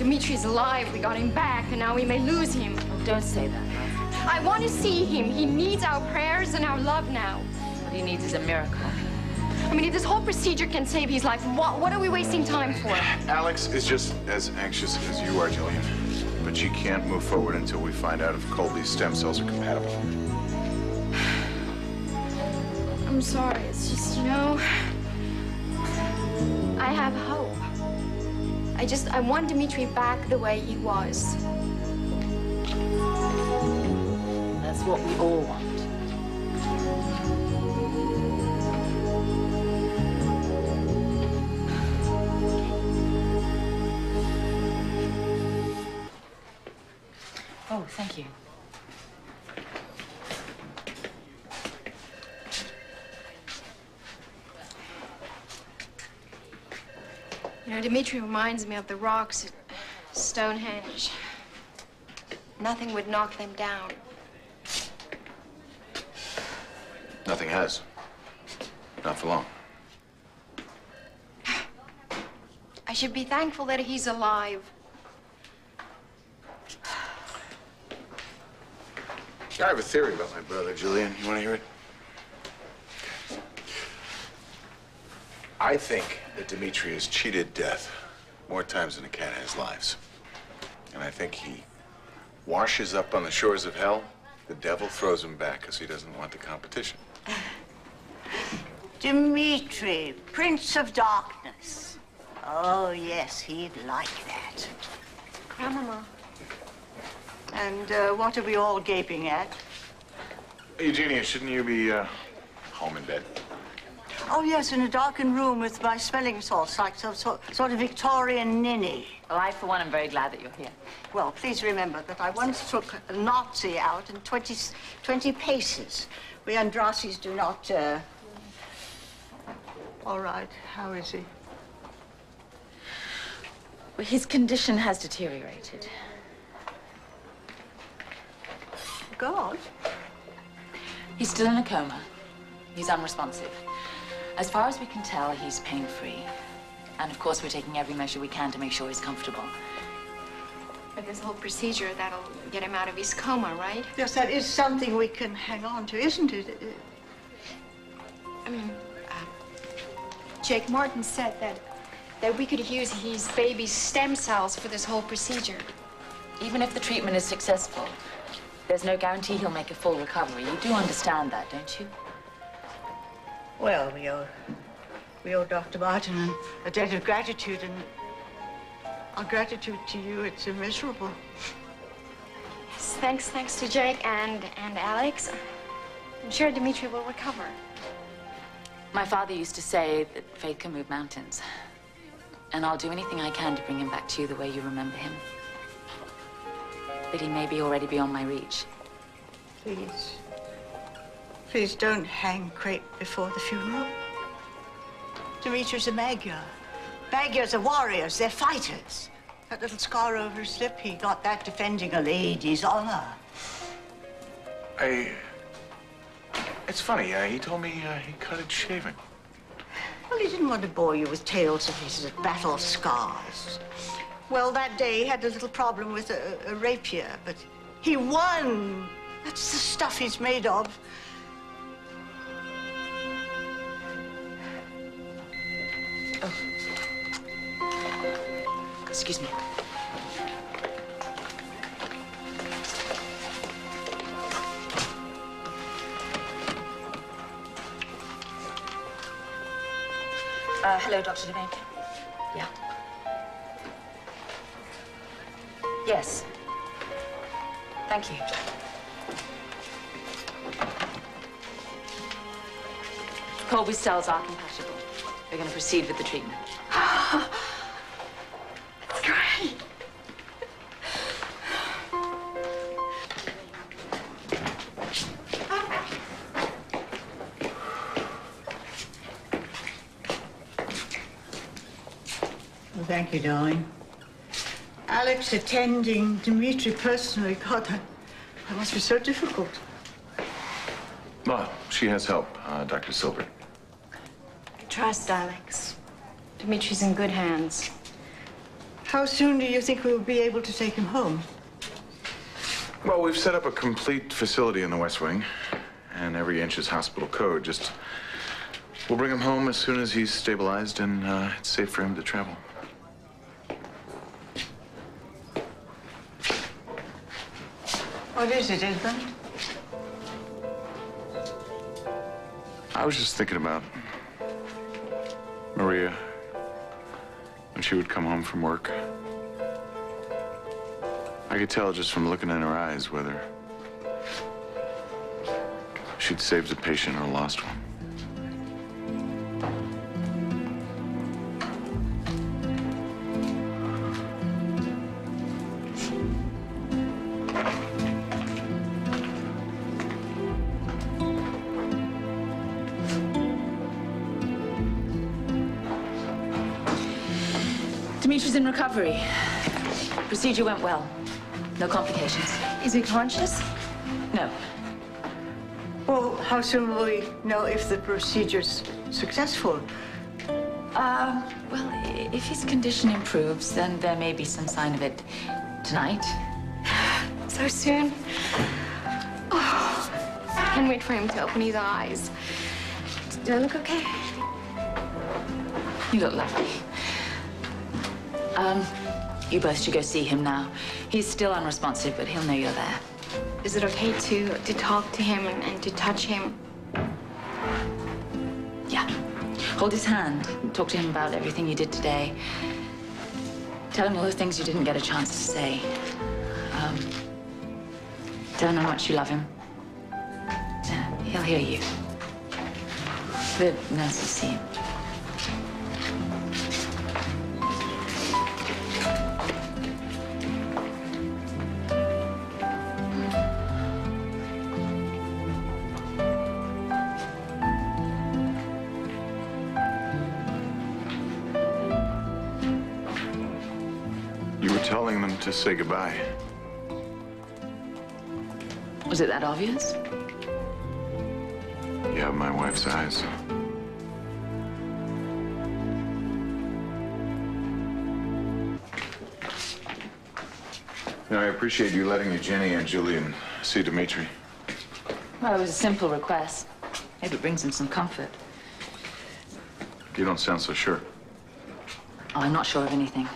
Dimitri's alive. We got him back, and now we may lose him. Oh, don't say that, love. I want to see him. He needs our prayers and our love now. What he needs is a miracle. I mean, if this whole procedure can save his life, what are we wasting time for? Alex is just as anxious as you are, Gillian. But she can't move forward until we find out if Colby's stem cells are compatible. I'm sorry. It's just, you know, I have hope. I want Dimitri back the way he was. That's what we all want. Oh, thank you. You know, Dimitri reminds me of the rocks at Stonehenge. Nothing would knock them down. Nothing has. Not for long. I should be thankful that he's alive. I have a theory about my brother, Gillian. You want to hear it? I think that Dimitri has cheated death more times than a cat has lives. And I think he washes up on the shores of hell. The devil throws him back because he doesn't want the competition. Dimitri, Prince of Darkness. Oh, yes, he'd like that. Grandmama. And what are we all gaping at? Eugenia, shouldn't you be home in bed? Oh, yes, in a darkened room with my smelling salts, like some sort of Victorian ninny. Well, I, for one, am very glad that you're here. Well, please remember that I once took a Nazi out in 20 paces. We Andrassis do not, All right, how is he? Well, his condition has deteriorated. God? He's still in a coma. He's unresponsive. As far as we can tell, he's pain-free. And of course, we're taking every measure we can to make sure he's comfortable. But this whole procedure, that'll get him out of his coma, right? Yes, that is something we can hang on to, isn't it? I mean, Jake Martin said that we could use his baby's stem cells for this whole procedure. Even if the treatment is successful, there's no guarantee he'll make a full recovery. You do understand that, don't you? Well, we owe Dr. Martin a debt of gratitude, and our gratitude to you, it's immeasurable. Yes, thanks to Jake and Alex. I'm sure Dimitri will recover. My father used to say that faith can move mountains. And I'll do anything I can to bring him back to you the way you remember him. But he may be already beyond my reach. Please. Please don't hang crepe before the funeral. Dimitri's a Magyar. Magyars are warriors, they're fighters. That little scar over his lip, he got that defending a lady's honor. It's funny, he told me he cut it shaving. Well, he didn't want to bore you with tales of his battle scars. Well, that day he had a little problem with a rapier, but he won. That's the stuff he's made of. Oh. Excuse me. Hello, Dr. Dimitri. Yeah. Yes. Thank you. Colby's cells are compatible. We're going to proceed with the treatment. That's great. Well, thank you, darling. Alex attending Dimitri personally, God, that must be so difficult. Well, she has help, Dr. Silver. Trust Alex. Dimitri's in good hands. How soon do you think we'll be able to take him home? Well, we've set up a complete facility in the West Wing, and every inch is hospital code. We'll bring him home as soon as he's stabilized and it's safe for him to travel. What is it, Edmund? I was just thinking about Maria when she would come home from work. I could tell just from looking in her eyes whether she'd saved a patient or lost one. Dimitri's in recovery. Procedure went well. No complications. Is he conscious? No. Well, how soon will we know if the procedure's successful? Well, if his condition improves, then there may be some sign of it tonight. So soon? Oh, I can't wait for him to open his eyes. Do I look okay? You look lovely. You both should go see him now. He's still unresponsive, but he'll know you're there. Is it okay to talk to him and to touch him? Yeah. Hold his hand. Talk to him about everything you did today. Tell him all the things you didn't get a chance to say. Tell him how much you love him. Yeah, he'll hear you. The nurse will see him. Telling them to say goodbye. Was it that obvious? You have my wife's eyes. You know, I appreciate you letting Eugenia and Gillian see Dimitri. Well, it was a simple request. Maybe it brings him some comfort. You don't sound so sure. Oh, I'm not sure of anything.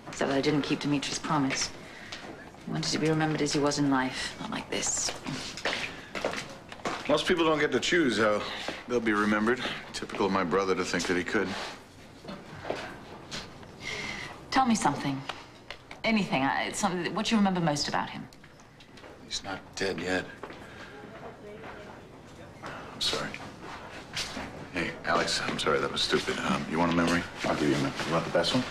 Except that I didn't keep Dimitri's promise. He wanted to be remembered as he was in life, not like this. Most people don't get to choose how they'll be remembered. Typical of my brother to think that he could. Tell me something. Anything. Something. What do you remember most about him? He's not dead yet. I'm sorry. Hey, Alex, I'm sorry, that was stupid. You want a memory? I'll give you a memory. You want the best one?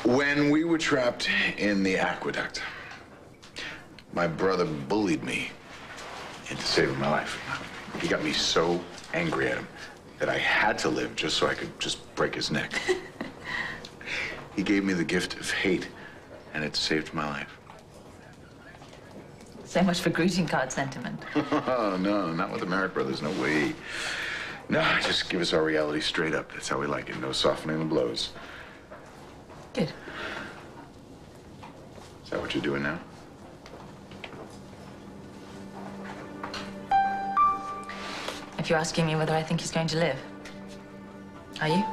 When we were trapped in the aqueduct, my brother bullied me into saving my life. He got me so angry at him that I had to live just so I could just break his neck. He gave me the gift of hate, and it saved my life. So much for greeting card sentiment. Oh, no, not with the Marick brothers, no way. No, just give us our reality straight up. That's how we like it. No softening the blows. Good. Is that what you're doing now? If you're asking me whether I think he's going to live, are you?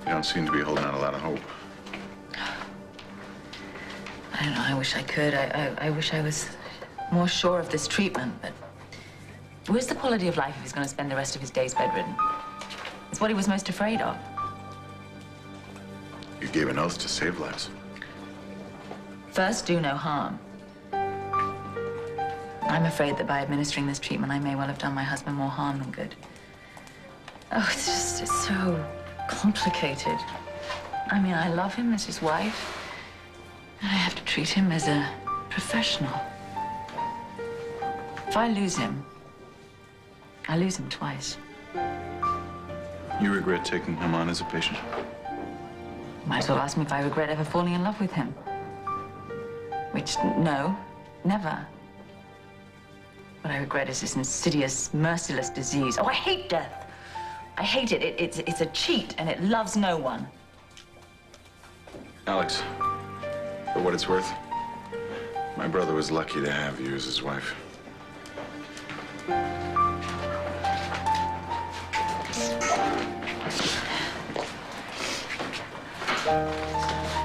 You don't seem to be holding out a lot of hope. I don't know. I wish I could. I wish I was more sure of this treatment, but where's the quality of life if he's going to spend the rest of his days bedridden? It's what he was most afraid of. You gave an oath to save lives. First, do no harm. I'm afraid that by administering this treatment, I may well have done my husband more harm than good. Oh, it's so complicated. I mean, I love him as his wife, and I have to treat him as a professional. If I lose him, I lose him twice. You regret taking him on as a patient? Might as well ask me if I regret ever falling in love with him. Which, no, never. What I regret is this insidious, merciless disease. Oh, I hate death. I hate it. It's a cheat, and it loves no one. Alex, for what it's worth, my brother was lucky to have you as his wife.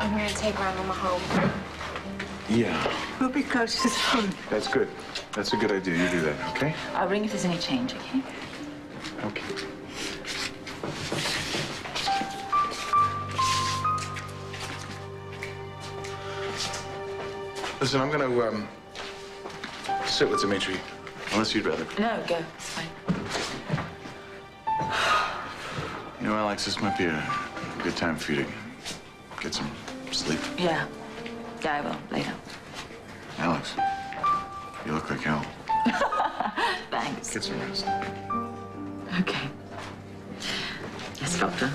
I'm gonna take Grandmama home. Yeah. We'll be close to the phone. That's good. That's a good idea. You do that, okay? I'll ring if there's any change, okay? Okay. Listen, I'm gonna sit with Dimitri, unless you'd rather. No, go. It's fine. You know, Alex, this might be a good time for you to get some sleep. Yeah. Yeah, I will. Later. Alex, you look like hell. Thanks. Get some rest. Okay. Yes, doctor.